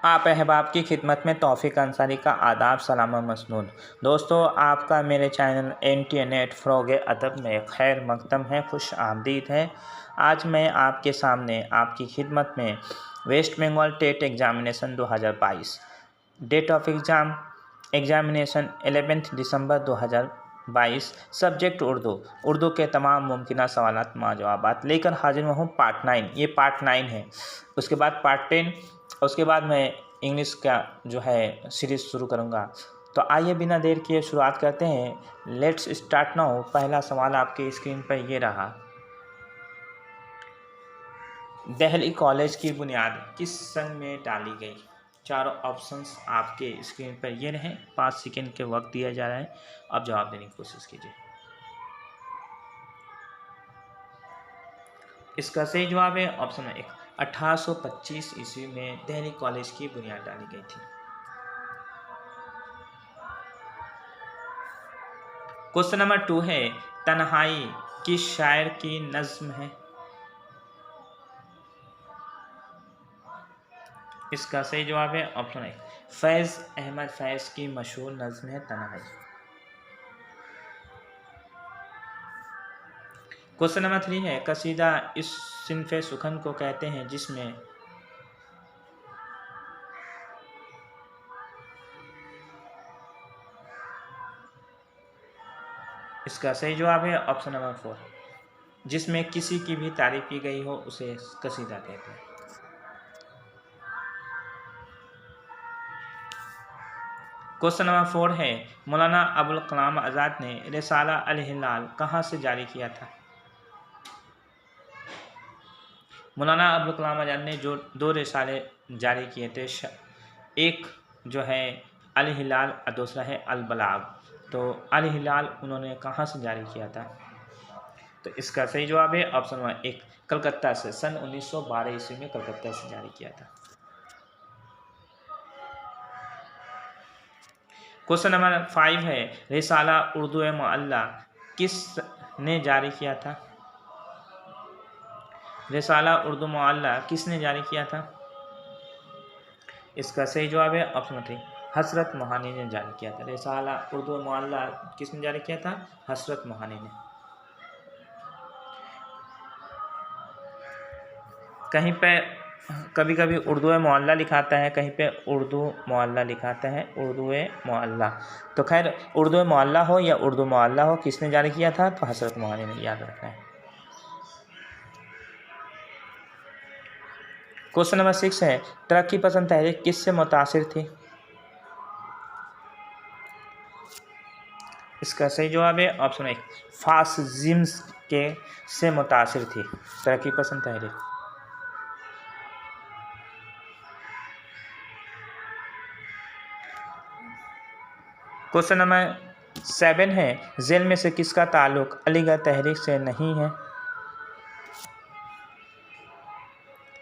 आप अहबाब की खिदमत में तौफीक अंसारी का आदाब सलाम मसनून। दोस्तों, आपका मेरे चैनल NTA नेट फ़रोग़ अदब में खैर मक़दम है, खुश आमदीद है। आज मैं आपके सामने आपकी खिदमत में West Bengal TET examination 2022 date of examination 11 दिसंबर 2022, सब्जेक्ट उर्दू के तमाम मुमकिन सवालात जवाबात लेकर हाजिर हूँ। पार्ट 9, ये पार्ट 9 है। उसके बाद पार्ट 10, उसके बाद मैं इंग्लिश का जो है सीरीज़ शुरू करूँगा। तो आइए बिना देर किए शुरुआत करते हैं। Let's start now. पहला सवाल आपके स्क्रीन पर ये रहा, दिल्ली कॉलेज की बुनियाद किस सन में डाली गई? चारों ऑप्शंस आपके स्क्रीन पर ये रहे। 5 सेकंड के वक्त दिया जा रहा है, अब जवाब देने की कोशिश कीजिए। इसका सही जवाब है ऑप्शन 1, 1825 ईस्वी में दिल्ली कॉलेज की बुनियाद डाली गई थी। क्वेश्चन नंबर 2 है, तन्हाई किस शायर की नज़्म है? इसका सही जवाब है ऑप्शन 1, फैज़ अहमद फैज़ की मशहूर नज़्म है तन्हाई। क्वेश्चन नंबर 3 है, कसीदा इस सिन्फ़े सुखन को कहते हैं जिसमें इसका सही जवाब है ऑप्शन नंबर 4, जिसमें किसी की भी तारीफ की गई हो उसे कसीदा कहते हैं। क्वेश्चन नंबर 4 है, मौलाना अबुल कलाम आज़ाद ने रिसाला अल हिलाल कहाँ से जारी किया था? मौलाना अबुल कलाम आज़ाद ने जो 2 रिसाले जारी किए थे, एक जो है अल हिलाल और दूसरा है अल बलाग। तो अल हिलाल उन्होंने कहाँ से जारी किया था? तो इसका सही जवाब है ऑप्शन नंबर 1, कलकत्ता से। सन 1912 ईस्वी में कलकत्ता से जारी किया था। क्वेश्चन नंबर 5 है, रिसाला उर्दू मुअल्ला किस ने जारी किया था? रिसाला उर्दू मुअल्ला किसने जारी किया था? इसका सही जवाब है ऑप्शन 3, हसरत मोहानी ने जारी किया था। रिसाला उर्दू मुअल्ला किसने जारी किया था? हसरत मोहानी ने। कहीं पे कभी कभी उर्दू मुअल्ला लिखाता है, कहीं पे उर्दू मुअल्ला लिखाता है, उर्दू मुअल्ला। तो खैर उर्दू मुअल्ला हो या उर्दू मुअल्ला हो, किसने जारी किया था? तो हसरत मोहानी ने, याद रखना है। क्वेश्चन नंबर 6 है, तरक्की पसंद तहरीक किससे मुतासिर थी? इसका सही जवाब है ऑप्शन 1, फासिज्म के से मुतासिर थी तरक्की पसंद तहरीक। क्वेश्चन नंबर 7 है, जेल में से किसका ताल्लुक अलीगढ़ तहरीक से नहीं है?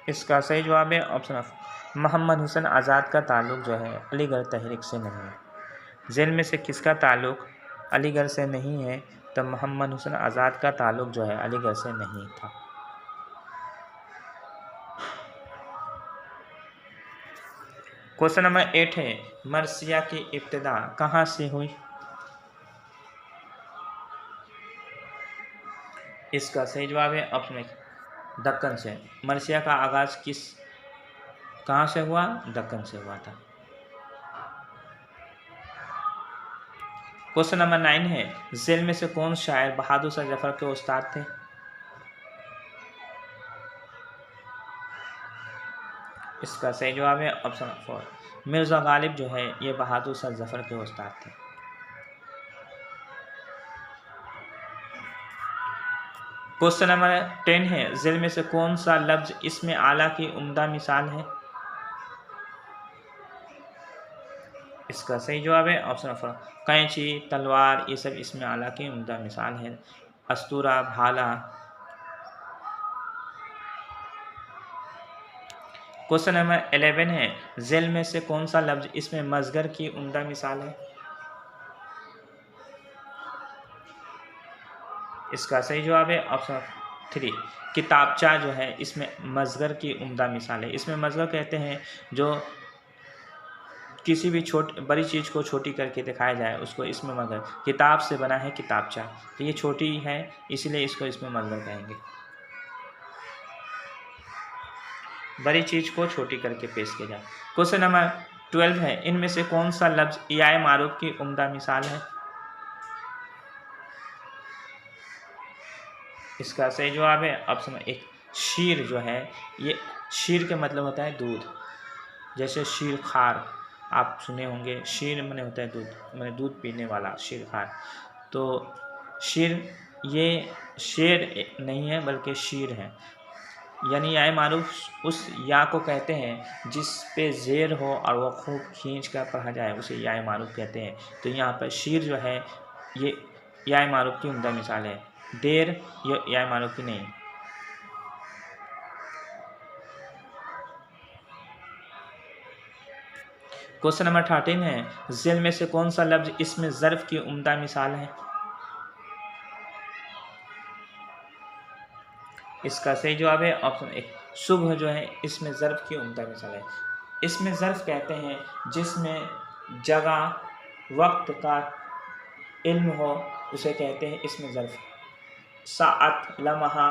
इसका सही जवाब है ऑप्शन ऑफ, मोहम्मद हुसैन आज़ाद का ताल्लुक जो है अलीगढ़ तहरीक से नहीं है। जेल में से किसका ताल्लुक अलीगढ़ से नहीं है? तो मोहम्मद हुसैन आज़ाद का ताल्लुक जो है अलीगढ़ से नहीं था। क्वेश्चन नंबर 8 है, मरसिया की इब्तिदा कहाँ से हुई? इसका सही जवाब है ऑप्शन 1, दक्कन से। मरसिया का आगाज़ कहाँ से हुआ? दक्कन से हुआ था। क्वेश्चन नंबर 9 है, जेल में से कौन शायर बहादुर शाह जफर के उस्ताद थे? इसका सही जवाब है ऑप्शन 4, मिर्ज़ा गालिब जो है ये बहादुर शाह जफर के उस्ताद थे। क्वेश्चन नंबर 10 है, जेल में से कौन सा लफ्ज़ इसमें आला की उम्दा मिसाल है? इसका सही जवाब है ऑप्शन 4, कैंची, तलवार, ये सब इसमें आला की उम्दा मिसाल है। अस्तूरा, भाला। क्वेश्चन नंबर 11 है, जेल में से कौन सा लफ्ज़ इसमें मज़गर की उम्दा मिसाल है? इसका सही जवाब है ऑप्शन 3, किताबचा जो है इसमें मज़गर की उम्दा मिसाल है। इसमें मज़गर कहते हैं जो किसी भी बड़ी चीज़ को छोटी करके दिखाया जाए उसको इसमें मगर। किताब से बना है किताबचा, तो ये छोटी है इसलिए इसको इसमें मगर कहेंगे। बड़ी चीज़ को छोटी करके पेश किया जाए। क्वेश्चन नंबर 12 है, इनमें से कौन सा लफ्ज़ याए मारूफ की उम्दा मिसाल है? इसका सही जवाब है ऑप्शन 1 शीर जो है, ये शीर का मतलब होता है दूध। जैसे शीर खार आप सुने होंगे, शीर माने होता है दूध, माने दूध पीने वाला शीर खार। तो शीर ये शेर नहीं है बल्कि शीर है। यानी याए मारूफ उस या को कहते हैं जिस पे ज़ेर हो और वह खूब खींच कर पढ़ा जाए, उसे याए मारूफ कहते हैं। तो यहाँ पर शीर जो है ये याए मारूफ की उम्दा मिसाल है, देर ये याए मारूफ की नहीं। क्वेश्चन नंबर 13 है, ज़ेल में से कौन सा लफ्ज़ इसमें ज़र्फ़ की उम्दा मिसाल है? इसका सही जवाब है ऑप्शन 1 सुबह जो है इसमें ज़र्फ़ की उम्दा मिसाल है। इसमें ज़र्फ़ कहते हैं जिसमें जगह वक्त का इल्म हो, उसे कहते हैं इसमें ज़र्फ़। साअत लम्हा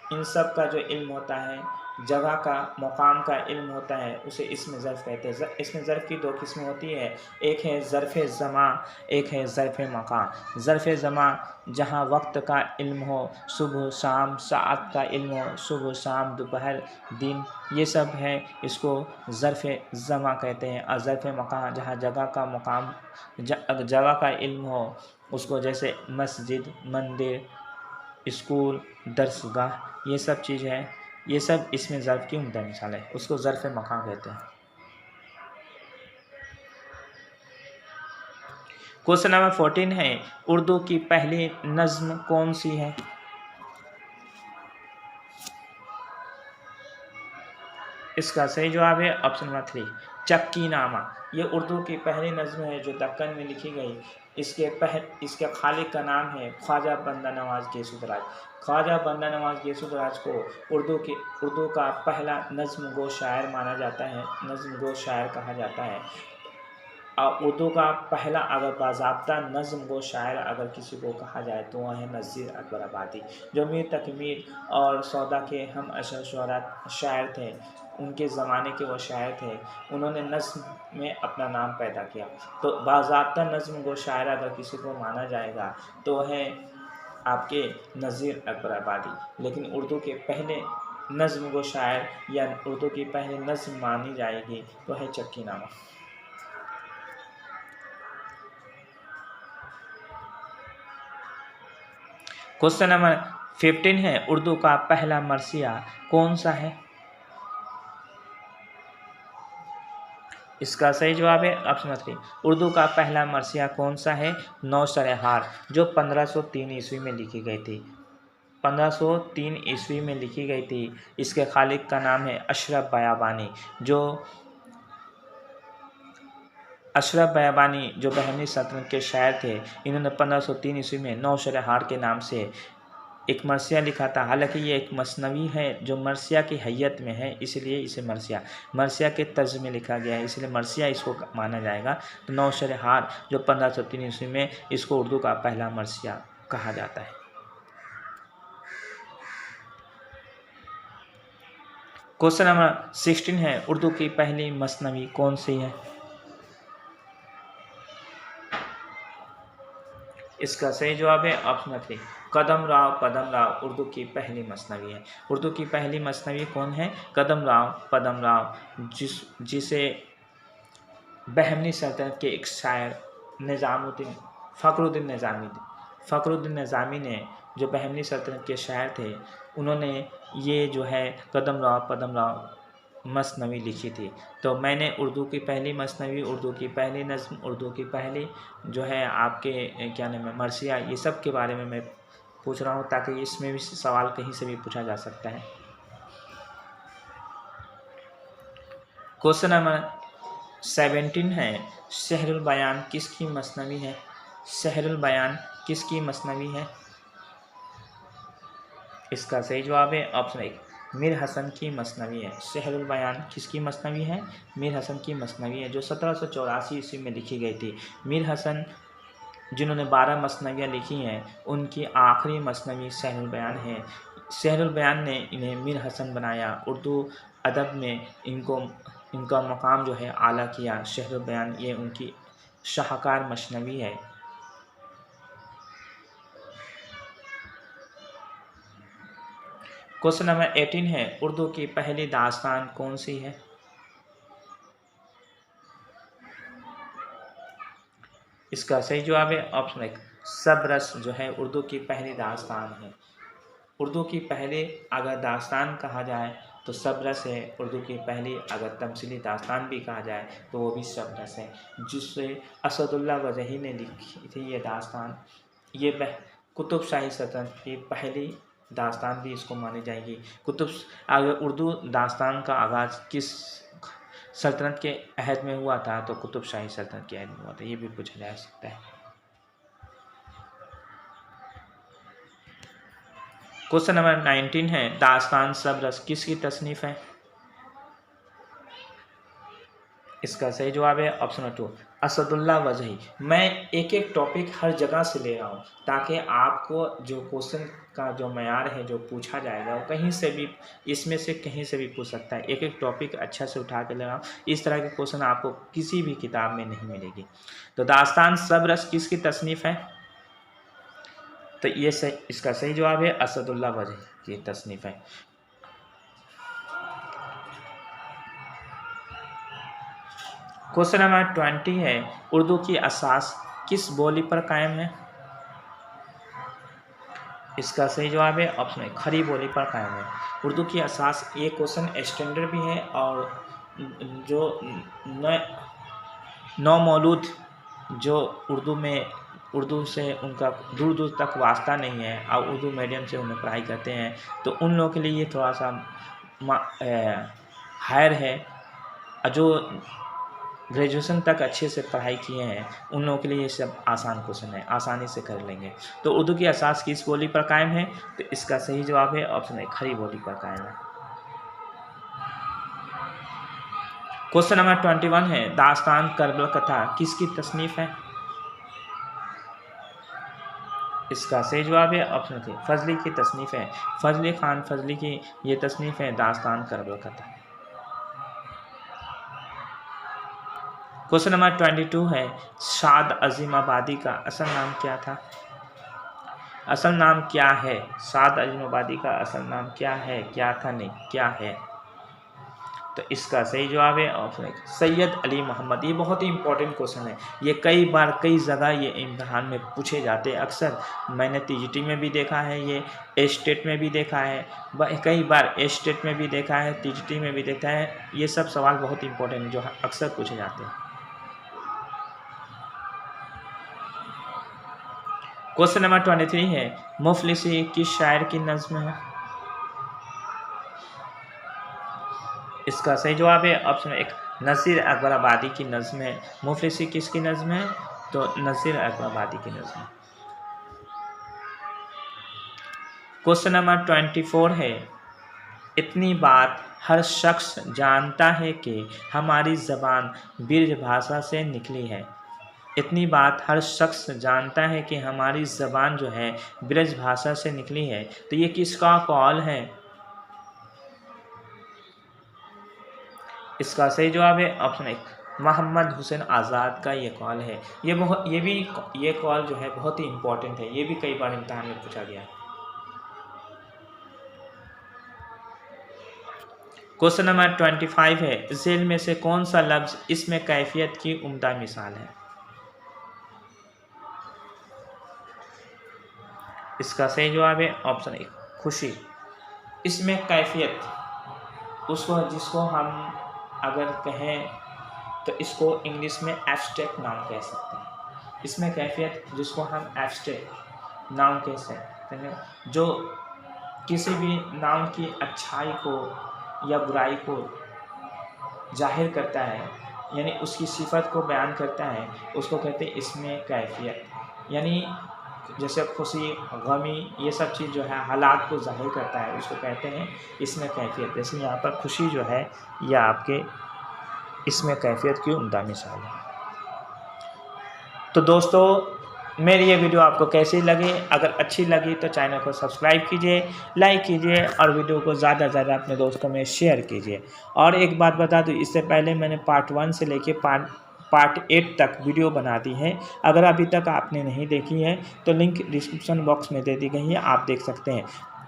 इन सब का जो इल्म होता है, जगह का मकाम का इल्म होता है, उसे इसमें ज़र्फ़ कहते हैं। इसमें ज़र्फ़ की दो किस्में होती है, एक है ज़र्फ़ ज़मा, एक है ज़र्फ़ मकान। ज़र्फ़ ज़मा जहाँ वक्त का इल्म हो, सुबह शाम, साअत का इल्म हो, सुबह शाम दोपहर दिन, ये सब है, इसको ज़र्फ़ ज़मा कहते हैं। और ज़र्फ़ मकान जहाँ जगह का मकाम जगह का इल्म हो, उसको जैसे मस्जिद, मंदिर, स्कूल, दरसगाह, ये सब चीज़ है, ये सब इसमें ज़र्फ़ की उम्दा मिसाल है, उसको ज़र्फ़ मकान कहते हैं। क्वेश्चन नंबर 14 है, उर्दू की पहली नज़्म कौन सी है? इसका सही जवाब है ऑप्शन नंबर 3 चक्की नामा। ये उर्दू की पहली नज़्म है जो दक्कन में लिखी गई। इसके खालिक का नाम है ख्वाजा बंदा नवाज़ गेसुदराज। ख्वाजा बंदा नवाज़ गेसुदराज को उर्दू का पहला नज़्म गो शायर माना जाता है, नज़्म गो शायर कहा जाता है। और उर्दू का पहला अगर बाज़ाब्ता नज़्म गो शायर अगर किसी को कहा जाए तो वह है नज़ीर अकबर आबादी, जो मीर तक़ी मीर और सौदा के हम अशर शुअरा शायर थे, उनके ज़माने के वो शायर थे। उन्होंने नज़्म में अपना नाम पैदा किया। तो बाज़ाब्ता नज़्म गो शायर अगर किसी को माना जाएगा तो है आपके नज़ीर अकबर आबादी। लेकिन उर्दू के पहले नज़्म गो शायर या उर्दू की पहली नज़्म मानी जाएगी तो है चक्की नामा। क्वेश्चन नंबर 15 है, उर्दू का पहला मरसिया कौन सा है? इसका सही जवाब है ऑप्शन 3 उर्दू का पहला मरसिया कौन सा है? नौशरहार, जो 1503 ईस्वी में लिखी गई थी। 1503 ईस्वी में लिखी गई थी। इसके खालिक का नाम है अशरफ बयाबानी, जो बहमनी सल्तनत के शायर थे। इन्होंने 1503 ईस्वी में नौशरहार के नाम से एक मरसिया लिखा था। हालांकि ये एक मसनवी है जो मरसिया की हैयत में है, इसलिए इसे मरसिया के तर्ज में लिखा गया है, इसलिए मरसिया इसको माना जाएगा। तो नौशरहार जो 1503 ईस्वी में, इसको उर्दू का पहला मरसिया कहा जाता है। क्वेश्चन नंबर 16 है, उर्दू की पहली मसनवी कौन सी है? इसका सही जवाब है ऑप्शन 3 कदम राव पदम राव उर्दू की पहली मसनवी है। उर्दू की पहली मसनवी कौन है? कदम राव पदम राव, जिसे बहमनी सल्तनत के एक शायर फ़खरुद्दीन निज़ामी ने, जो बहमनी सल्तनत के शायर थे, उन्होंने ये जो है कदम राव पदम राव मसनवी लिखी थी। तो मैंने उर्दू की पहली मसनवी, उर्दू की पहली नज़्म, उर्दू की पहली जो है आपके क्या नाम है मरसिया, ये सब के बारे में मैं पूछ रहा हूँ ताकि इसमें भी सवाल कहीं से भी पूछा जा सकता है। क्वेश्चन नंबर 17 है, शहरुल बयान किसकी मसनवी है? शहरुल बयान किसकी मसनवी है? इसका सही जवाब है ऑप्शन 1 मीर हसन की मसनवी है। शहरुल बयान किसकी मसनवी है? मीर हसन की मसनवी है, जो 1784 ईस्वी में लिखी गई थी। मीर हसन जिन्होंने 12 मसनवियाँ लिखी हैं, उनकी आखिरी मसनवी शहरुल बयान है। शहरुल बयान ने इन्हें मीर हसन बनाया, उर्दू अदब में इनका मकाम जो है आला किया। शहरुल बयान ये उनकी शाहकार मसनवी है। क्वेश्चन नंबर 18 है, उर्दू की पहली दास्तान कौन सी है? इसका सही जवाब है ऑप्शन 1, सबरस जो है उर्दू की पहली दास्तान है। उर्दू की पहली अगर दास्तान कहा जाए तो सबरस है उर्दू की पहली, अगर तमसीली दास्तान भी कहा जाए तो वो भी सबरस है, जिससे असदुल्ला वजही ने लिखी थी ये दास्तान। ये कुतुब शाही सल्तनत की पहली दास्तान भी इसको मानी जाएगी। अगर उर्दू दास्तान का आगाज़ किस सल्तनत के अहद में हुआ था तो कुतुब शाही सल्तनत के अहद में हुआ था, ये भी पूछा जा सकता है। क्वेश्चन नंबर 19 है, दास्तान सबरस किसकी तसनीफ़ है? इसका सही जवाब है ऑप्शन 2, असदुल्ला वजही। मैं एक एक टॉपिक हर जगह से ले रहा हूँ ताकि आपको जो क्वेश्चन का जो मयार है जो पूछा जाएगा वो कहीं से भी, इसमें से कहीं से भी पूछ सकता है। एक एक टॉपिक अच्छा से उठा के ले रहा हूँ, इस तरह के क्वेश्चन आपको किसी भी किताब में नहीं मिलेगी। तो दास्तान सबरस किसकी तसनीफ़ है? तो ये सही, इसका सही जवाब है असदुल्ला वजही की तसनीफ़ है। क्वेश्चन नंबर 20 है, उर्दू की असास किस बोली पर कायम है? इसका सही जवाब है ऑप्शन 1, खड़ी बोली पर कायम है। उर्दू की असास, ये क्वेश्चन स्टैंडर्ड भी है और जो नौ मौलूद जो उर्दू से उनका दूर दूर तक वास्ता नहीं है और उर्दू मीडियम से उन्हें पढ़ाई करते हैं, तो उन लोगों के लिए ये थोड़ा सा हायर है। जो ग्रेजुएशन तक अच्छे से पढ़ाई किए हैं उन लोगों के लिए ये सब आसान क्वेश्चन है, आसानी से कर लेंगे। तो उर्दू की असास किस बोली पर कायम है? तो इसका सही जवाब है ऑप्शन 1, खड़ी बोली पर कायम है। क्वेश्चन नंबर 21 है, दास्तान करबला कथा किसकी तसनीफ़ है? इसका सही जवाब है ऑप्शन 3, फजली की तसनीफ़ है। फजली खान फजली की ये तसनीफ़ है दास्तान करबला कथा। क्वेश्चन नंबर 22 है, साद अज़ीमाबादी का असल नाम क्या था? असल नाम क्या है? साद अज़ीमाबादी का असल नाम क्या है? क्या था नहीं, क्या है? तो इसका सही जवाब है ऑप्शन 1, सैयद अली मोहम्मद। ये बहुत ही इंपॉर्टेंट क्वेश्चन है, ये कई बार कई जगह ये इम्तहान में पूछे जाते हैं। अक्सर मैंने TGT में भी देखा है, ये स्टेट में भी देखा है, कई बार स्टेट में भी देखा है, TGT में भी देखा है। ये सब सवाल बहुत इंपॉर्टेंट है जो अक्सर पूछे जाते हैं। क्वेश्चन नंबर 23 है, मुफलिसी किस शायर की नज़्म है? इसका सही जवाब है ऑप्शन 1, नसीर अकबराबादी की नज़्म है। मुफलिसी किसकी नज़्म है? तो नसीर अकबराबादी की नज़्म है। क्वेश्चन नंबर 24 है, इतनी बात हर शख्स जानता है कि हमारी ज़बान ब्रज भाषा से निकली है। इतनी बात हर शख्स जानता है कि हमारी ज़बान जो है ब्रज भाषा से निकली है। तो ये किसका कौल है? इसका सही जवाब है ऑप्शन 1, मोहम्मद हुसैन आज़ाद का ये कॉल है। ये कॉल जो है बहुत ही इम्पोर्टेंट है, ये भी कई बार इम्तहान में पूछा गया है। क्वेश्चन नंबर 25 है, झेल में से कौन सा लफ्ज़ इसमें कैफियत की उम्दा मिसाल है? इसका सही जवाब है ऑप्शन 1, खुशी। इसमें कैफियत जिसको हम अगर कहें तो इसको इंग्लिश में एब्स्ट्रैक्ट नाउन कह सकते हैं। इसमें कैफियत जिसको हम एब्स्ट्रैक्ट नाउन कह सकते हैं, जो किसी भी नाउन की अच्छाई को या बुराई को जाहिर करता है, यानी उसकी सिफत को बयान करता है, उसको कहते हैं इसमें कैफियत। यानी जैसे खुशी, गमी, ये सब चीज़ जो है हालात को ज़ाहिर करता है, उसको कहते हैं इसमें कैफ़ियत। जैसे यहाँ पर खुशी जो है यह आपके इसमें कैफ़ियत की उम्दा मिसाल है। तो दोस्तों, मेरी ये वीडियो आपको कैसी लगी? अगर अच्छी लगी तो चैनल को सब्सक्राइब कीजिए, लाइक कीजिए और वीडियो को ज़्यादा से ज़्यादा अपने दोस्तों में शेयर कीजिए। और एक बात बता दूँ, इससे पहले मैंने पार्ट 1 से लेके पार्ट 8 तक वीडियो बना दी है। अगर अभी तक आपने नहीं देखी है तो लिंक डिस्क्रिप्शन बॉक्स में दे दी गई है, आप देख सकते हैं।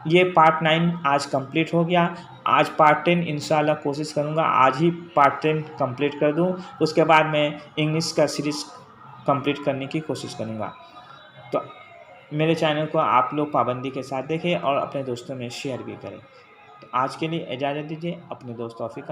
ये पार्ट 9 आज कंप्लीट हो गया। आज पार्ट 10 इंशाल्लाह कोशिश करूँगा आज ही पार्ट 10 कंप्लीट कर दूँ। उसके बाद मैं इंग्लिश का सीरीज़ कंप्लीट करने की कोशिश करूँगा। तो मेरे चैनल को आप लोग पाबंदी के साथ देखें और अपने दोस्तों में शेयर भी करें। तो आज के लिए इजाज़त दीजिए। अपने दोस्त तौफीक